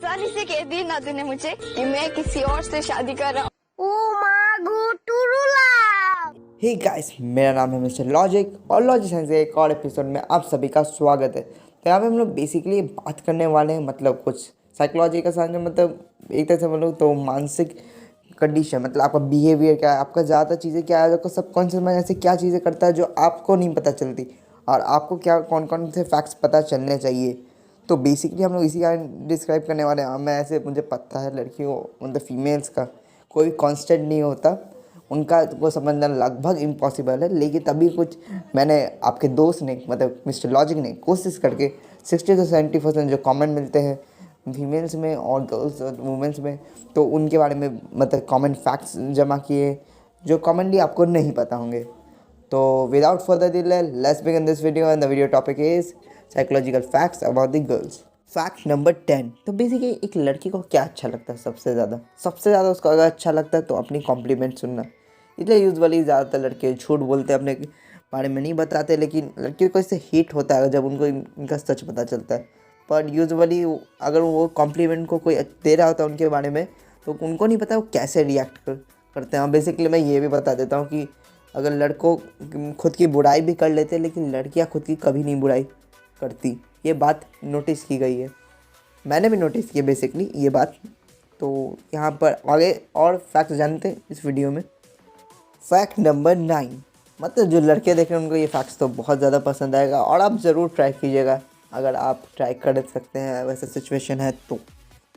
आसानी से कह दी ना तूने मुझे कि मैं किसी और से शादी कर रहा हूँ। हे गाइस, मेरा नाम है मिस्टर लॉजिक और लॉजिक साइंस के एक और एपिसोड में आप सभी का स्वागत है। तो यहाँ पे हम लोग बेसिकली बात करने वाले हैं मतलब कुछ साइकोलॉजी का साथ में, मतलब एक तरह से बोलो तो मानसिक कंडीशन, मतलब आपका बिहेवियर क्या है, आपका ज़्यादा चीज़ें क्या है, आपका सबकॉन्शियस माइंड ऐसे क्या चीज़ें करता है जो आपको नहीं पता चलती और आपको क्या कौन कौन से फैक्ट्स पता चलने चाहिए। तो बेसिकली हम लोग इसी का डिस्क्राइब करने वाले हैं। मैं ऐसे मुझे पता है लड़कियों मतलब फीमेल्स का कोई भी कांस्टेंट नहीं होता, उनका को समझना लगभग इम्पॉसिबल है, लेकिन तभी कुछ मैंने आपके दोस्त ने मतलब मिस्टर लॉजिक ने कोशिश करके 60 से 70% जो कमेंट मिलते हैं फीमेल्स में और गर्ल्स और वुमेंस में, तो उनके बारे में मतलब कॉमन फैक्ट्स जमा किए जो कॉमनली आपको नहीं पता होंगे। तो without further delay let's begin this video and the video topic is psychological facts about the girls. Fact number 10। तो बेसिकली एक लड़की को क्या अच्छा लगता है सबसे ज़्यादा उसको अगर अच्छा लगता है तो अपनी कॉम्प्लीमेंट सुनना। इसलिए यूजुअली ज़्यादातर लड़के झूठ बोलते हैं, अपने बारे में नहीं बताते, लेकिन लड़कियों को इससे हिट होता है जब उनको इनका सच पता चलता है। पर यूजुअली अगर वो कॉम्प्लीमेंट को कोई दे रहा होता है उनके बारे में तो उनको नहीं पता वो कैसे रिएक्ट करते हैं। बेसिकली मैं ये भी बता देता हूँ कि अगर लड़कों खुद की बुराई भी कर लेते हैं लेकिन लड़कियाँ खुद की कभी नहीं बुराई करती, ये बात नोटिस की गई है, मैंने भी नोटिस किया बेसिकली ये बात। तो यहाँ पर आगे और फैक्ट जानते हैं इस वीडियो में। Fact number 9। मतलब जो लड़के देख रहे हैं उनको ये फैक्ट्स तो बहुत ज़्यादा पसंद आएगा और आप ज़रूर ट्राई कीजिएगा अगर आप ट्राई कर सकते हैं वैसा सिचुएशन है तो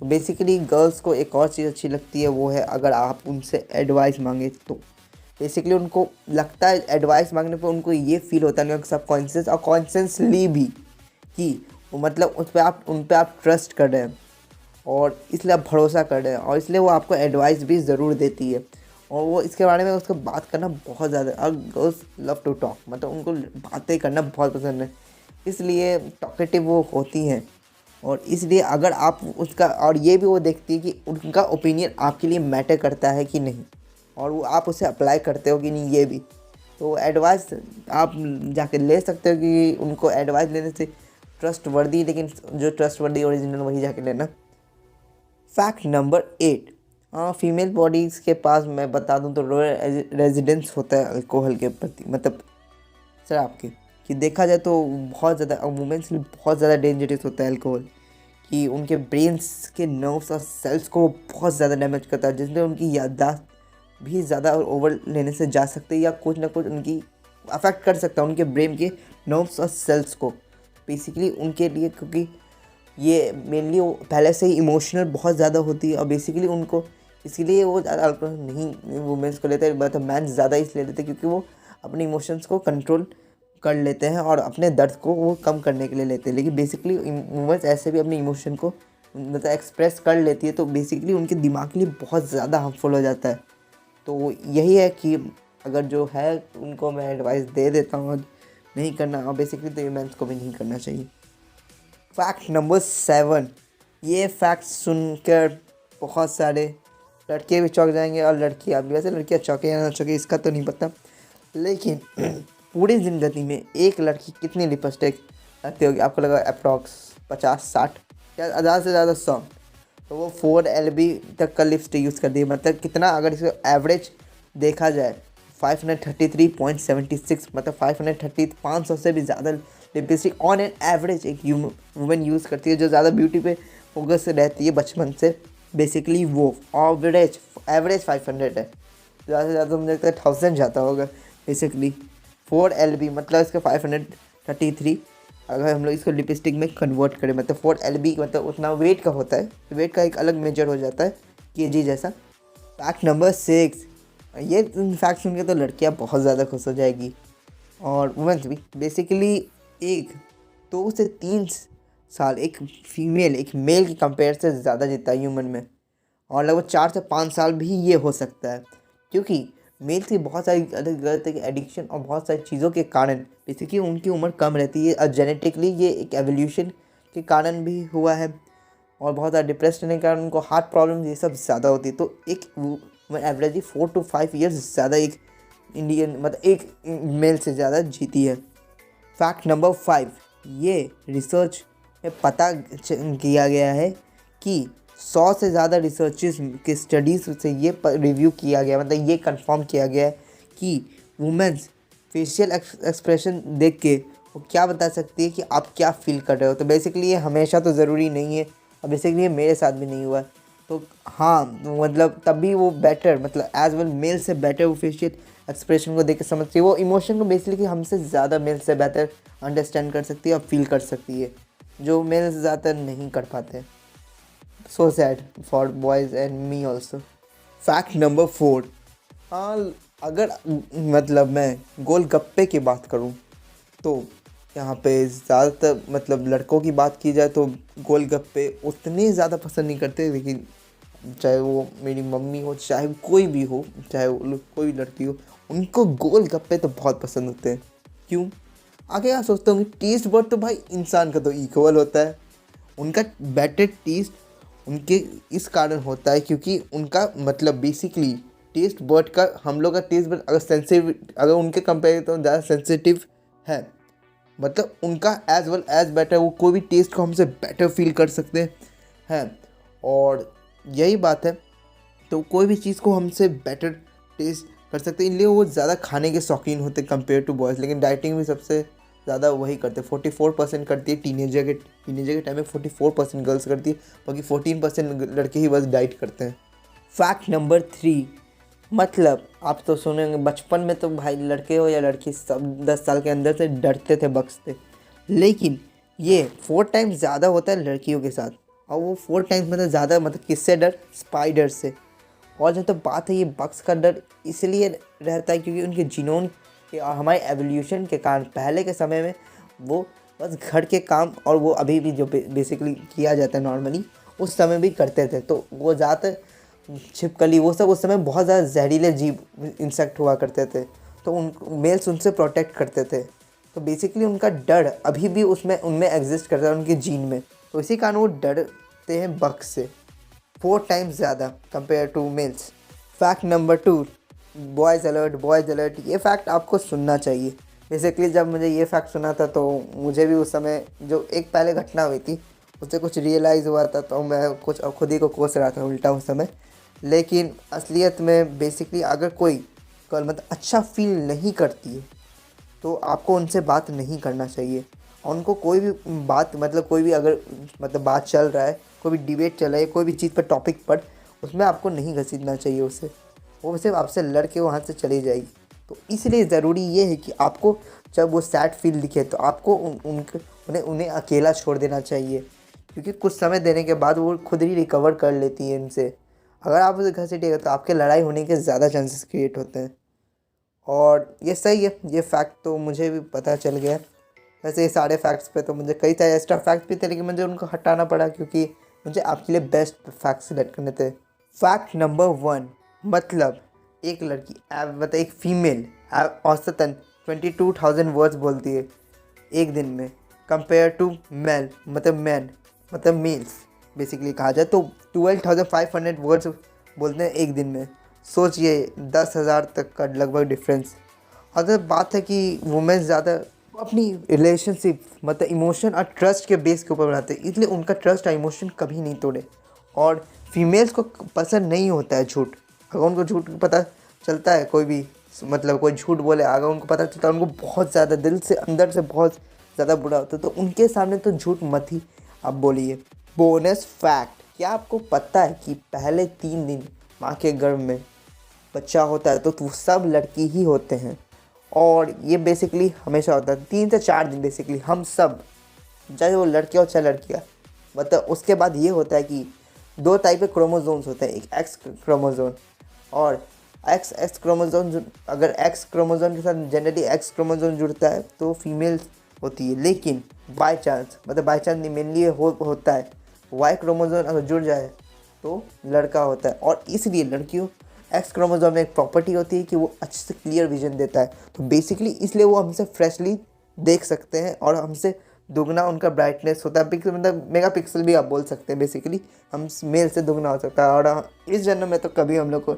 बेसिकली गर्ल्स को एक और चीज़ अच्छी लगती है, वो है अगर आप उनसे एडवाइस मांगे तो बेसिकली उनको लगता है एडवाइस मांगने पर उनको ये फील होता है कि सब कॉन्शियस और कॉन्शियसली भी कि वो मतलब उन पर आप ट्रस्ट कर रहे हैं और इसलिए आप भरोसा कर रहे हैं और इसलिए वो आपको एडवाइस भी ज़रूर देती है और वो इसके बारे में उसको बात करना बहुत ज़्यादा। और गर्ल्स लव टू टॉक, मतलब उनको बातें करना बहुत पसंद है, इसलिए टॉकेटिव वो होती हैं और इसलिए अगर आप उसका और ये भी वो देखती है कि उनका ओपिनियन आपके लिए मैटर करता है कि नहीं और वो आप उसे अप्लाई करते हो कि नहीं, ये भी तो एडवाइस आप जाके ले सकते हो कि उनको एडवाइस लेने से ट्रस्ट वर्दी, लेकिन जो ट्रस्ट वर्दी ओरिजिनल वही जाके लेना। Fact number 8। फीमेल बॉडीज़ के पास मैं बता दूं तो रॉयल रेजिडेंस होता है अल्कोहल के प्रति, मतलब शराब के, कि देखा जाए तो बहुत ज़्यादा वुमेन्स के लिए बहुत ज़्यादा डेंजरस होता है अल्कोहल, कि उनके ब्रेन्स के नर्व्स और सेल्स को बहुत ज़्यादा डैमेज करता है, जिसमें उनकी याददाश्त भी ज़्यादा ओवर लेने से जा सकती है या कुछ ना कुछ उनकी अफेक्ट कर सकता है उनके ब्रेन के नर्व्स और सेल्स को बेसिकली उनके लिए, क्योंकि ये मेनली वो पहले से ही इमोशनल बहुत ज़्यादा होती है और बेसिकली उनको इसीलिए वो ज़्यादा अल्कोहल नहीं वुमेंस को लेते हैं, मतलब मैन ज़्यादा इसलिए लेते हैं क्योंकि वो अपने इमोशंस को कंट्रोल कर लेते हैं और अपने दर्द को वो कम करने के लिए लेते हैं। लेकिन बेसिकली वुमेंस ऐसे भी अपने इमोशन को मतलब एक्सप्रेस कर लेती है तो बेसिकली उनके दिमाग के लिए बहुत ज़्यादा हार्मफुल हो जाता है। तो यही है कि अगर जो है उनको मैं एडवाइस दे देता हूँ नहीं करना, और बेसिकली तो वुमेंस को भी नहीं करना चाहिए। Fact number 7। ये फैक्ट सुनकर बहुत सारे लड़के भी चौंक जाएंगे और लड़कियाँ भी, वैसे लड़कियाँ चौंके या ना चौंके इसका तो नहीं पता, लेकिन पूरी ज़िंदगी में एक लड़की कितनी लिपस्टिक लगती होगी आपको लगा? अप्रॉक्स 50-60 या ज़्यादा से ज़्यादा 100। तो वो 4LB तक का लिपस्टिक यूज़ कर दी, मतलब कितना अगर इसको एवरेज देखा जाए 533.76, मतलब 500 से भी ज़्यादा लिपस्टिक ऑन एन एवरेज एक वुमेन यूज़ करती है जो ज़्यादा ब्यूटी पे फोकस रहती है बचपन से। बेसिकली वो एवरेज 500 है, ज़्यादा से ज़्यादा मुझे लगता है 1000 जाता होगा। बेसिकली 4LB मतलब इसका 533, अगर हम लोग इसको लिपस्टिक में कन्वर्ट करें मतलब 4LB मतलब उतना वेट का होता है, वेट का एक अलग मेजर हो जाता है केजी जैसा। Fact number 6। ये फैक्ट सुन के तो लड़कियाँ बहुत ज़्यादा खुश हो जाएगी और वुमेन्स भी। बेसिकली 2 से 3 साल एक फीमेल एक मेल की कंपेयर से ज़्यादा जीता है ह्यूमन में, और लगभग 4 से 5 साल भी ये हो सकता है क्योंकि मेल की बहुत सारी अलग गलत एडिक्शन और बहुत सारी चीज़ों के कारण बेसिकली उनकी उम्र कम रहती है और जेनेटिकली ये एक एवोल्यूशन के कारण भी हुआ है और बहुत ज़्यादा डिप्रेस रहने के कारण उनको हार्ट प्रॉब्लम ये सब ज़्यादा होती है। तो एक एवरेजली 4 to 5 ईयर्स ज़्यादा एक इंडियन मतलब एक मेल से ज़्यादा जीती है। Fact number 5। ये रिसर्च में पता किया गया है कि 100 से ज़्यादा रिसर्चेस के स्टडीज़ से ये रिव्यू किया गया, मतलब ये कंफर्म किया गया है कि वुमेन्स फेशियल एक्सप्रेशन देख के वो क्या बता सकती है कि आप क्या फील कर रहे हो। तो बेसिकली ये हमेशा तो ज़रूरी नहीं है, और बेसिकली ये मेरे साथ भी नहीं हुआ। तो हाँ, मतलब तब भी वो बेटर, मतलब एज वेल मेल से बेटर वो फेशियल एक्सप्रेशन को देख के समझती है, वो इमोशन को बेसिकली हमसे ज़्यादा मेल से बेहतर अंडरस्टैंड कर सकती है और फील कर सकती है, जो मेल ज़्यादातर नहीं कर पाते। So sad for boys and me also. Fact number 4। हाँ, अगर मतलब मैं गोलगप्पे की बात करूँ तो यहाँ पे ज़्यादातर मतलब लड़कों की बात की जाए तो गोलगप्पे उतने ज़्यादा पसंद नहीं करते, लेकिन चाहे वो मेरी मम्मी हो, चाहे कोई भी हो, चाहे वो कोई भी लड़की हो, उनको गोलगप्पे तो बहुत पसंद होते हैं। क्यों? आगे क्या सोचते होंगे, टेस्ट बर्ड तो भाई इंसान का तो इक्वल होता है। उनका बेटर टेस्ट उनके इस कारण होता है क्योंकि उनका मतलब बेसिकली टेस्ट बर्ड का, हम लोग का टेस्ट बर्ड अगर सेंसिटिव, अगर उनके कंपेयर तो ज़्यादा सेंसिटिव है, मतलब उनका एज वेल एज बेटर, वो कोई भी टेस्ट को हमसे बेटर फील कर सकते हैं। और यही बात है, तो कोई भी चीज़ को हमसे बेटर टेस्ट कर सकते हैं, इसलिए वो ज़्यादा खाने के शौकीन होते हैं कंपेयर टू बॉयज़। लेकिन डाइटिंग भी सबसे ज़्यादा वही करते हैं, 44% करती है टीनेजर के टाइम में 44% गर्ल्स करती है, बाकी 14% लड़के ही बस डाइट करते हैं। फैक्ट नंबर 3, मतलब आप तो सुनेंगे बचपन में तो भाई लड़के हो या लड़की सब 10 साल के अंदर से डरते थे बग्स से, लेकिन ये 4 टाइम्स ज़्यादा होता है लड़कियों के साथ। और वो 4 टाइम्स मतलब ज़्यादा, मतलब किससे डर? स्पाइडर से। और जब तक बात है, ये बग्स का डर इसलिए रहता है क्योंकि उनके जीनोम के और हमारे एवोल्यूशन के कारण पहले के समय में वो बस घर के काम, और वो अभी भी जो बेसिकली किया जाता है नॉर्मली, उस समय भी करते थे। तो वो ज़्यादातर छिपकली वो सब उस समय बहुत ज़्यादा जहरीले जीव इंसेक्ट हुआ करते थे, तो उन मेल्स उनसे प्रोटेक्ट करते थे। तो बेसिकली उनका डर अभी भी उसमें उनमें एग्जिस्ट करता है, उनके जीन में। तो इसी कारण वो डरते हैं बग्स से 4 टाइम्स ज़्यादा compare to males. Fact number 2, boys alert, boys alert. ये फैक्ट आपको सुनना चाहिए। बेसिकली जब मुझे ये फैक्ट सुना था तो मुझे भी उस समय जो एक पहले घटना हुई थी उससे कुछ रियलाइज़ हुआ था, तो मैं कुछ खुद ही को कोस रहा था उल्टा उस समय। लेकिन असलियत में बेसिकली अगर कोई गर्ल मतलब अच्छा फील नहीं करती है तो आपको उनसे बात नहीं करना चाहिए। और उनको कोई भी बात, मतलब कोई भी अगर मतलब बात चल रहा है, कोई भी डिबेट चल रहा है, कोई भी चीज़ पर टॉपिक पर, उसमें आपको नहीं घसीटना चाहिए उससे, वो सिर्फ आपसे लड़ के वहाँ से चली जाएगी। तो इसलिए ज़रूरी ये है कि आपको जब वो सैड फील दिखे तो आपको उन्हें अकेला छोड़ देना चाहिए, क्योंकि कुछ समय देने के बाद वो खुद ही रिकवर कर लेती है इनसे। अगर आप उसे घसीटिएगा तो आपके लड़ाई होने के ज़्यादा चांसेस क्रिएट होते हैं। और ये सही है, ये फैक्ट तो मुझे भी पता चल गया। वैसे ये सारे फैक्ट्स पे तो मुझे कई सारे एक्स्ट्रा फैक्ट्स भी थे, लेकिन मुझे उनको हटाना पड़ा क्योंकि मुझे आपके लिए बेस्ट फैक्ट्स सिलेक्ट करने थे। फैक्ट नंबर 1, मतलब एक लड़की मतलब एक फीमेल औसतन 22,000 वर्ड्स बोलती है एक दिन में, कंपेयर टू मेल मतलब मैन मतलब मेल्स बेसिकली कहा जाए तो 12,500 वर्ड्स बोलते हैं एक दिन में। सोचिए 10,000 तक का लगभग डिफरेंस। अगर बात है कि वुमेन ज़्यादा अपनी रिलेशनशिप मतलब इमोशन और ट्रस्ट के बेस के ऊपर बनाते हैं, इसलिए उनका ट्रस्ट और इमोशन कभी नहीं तोड़े। और फीमेल्स को पसंद नहीं होता है झूठ। अगर उनको झूठ पता चलता है, कोई भी मतलब कोई झूठ बोले, अगर उनको पता चलता है, उनको बहुत ज़्यादा दिल से अंदर से बहुत ज़्यादा बुरा होता है। तो उनके सामने तो झूठ मत ही आप बोलिए। बोनस फैक्ट, क्या आपको पता है कि पहले 3 दिन माँ के गर्भ में बच्चा होता है तो वो सब लड़की ही होते हैं। और ये बेसिकली हमेशा होता है 3 से 4 दिन बेसिकली हम सब, चाहे वो लड़के हो चाहे लड़कियाँ। मतलब उसके बाद ये होता है कि 2 टाइप के क्रोमोसोम्स होते हैं, एक एक्स क्रोमोसोम और एक्स क्रोमोसोम। अगर एक्स क्रोमोसोम के साथ जनरली एक्स क्रोमोसोम जुड़ता है तो फीमेल होती है, लेकिन बाय चांस मतलब बाय चांस नहीं मेनली होता है वाई क्रोमोसोम अगर जुड़ जाए तो लड़का होता है। और इसलिए लड़कियों एक्स क्रोमोसोम में एक प्रॉपर्टी होती है कि वो अच्छे से क्लियर विजन देता है। तो बेसिकली इसलिए वो हमसे फ्रेशली देख सकते हैं और हमसे दुगना उनका ब्राइटनेस होता है। पिक्सल मतलब मेगा पिक्सल भी आप बोल सकते हैं। बेसिकली हम मेल से दुगना हो सकता है। और इस जन्म में तो कभी हम लोग को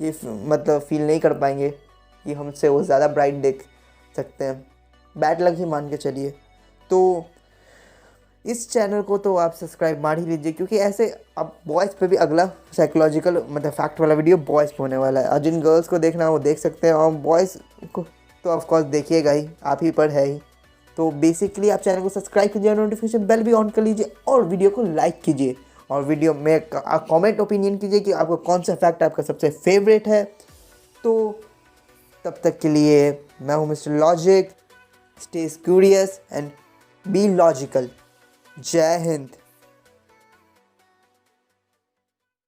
ये मतलब फील नहीं कर पाएंगे कि हमसे वो ज़्यादा ब्राइट देख सकते हैं। बैड लक ही मान के चलिए। तो इस चैनल को तो आप सब्सक्राइब मार ही लीजिए, क्योंकि ऐसे अब बॉयज़ पे भी अगला साइकोलॉजिकल मतलब फैक्ट वाला वीडियो बॉयज़ पे होने वाला है, और जिन गर्ल्स को देखना है वो देख सकते हैं, और बॉयज़ को तो ऑफकोर्स देखिएगा ही, आप ही पर है ही। तो बेसिकली आप चैनल को सब्सक्राइब कीजिए, नोटिफिकेशन बेल भी ऑन कर लीजिए, और वीडियो को लाइक कीजिए, और वीडियो में कमेंट ओपिनियन कीजिए कि आपको कौन सा फैक्ट आपका सबसे फेवरेट है। तो तब तक के लिए मैं हूँ mister logic, stay curious and be logical. जय हिंद।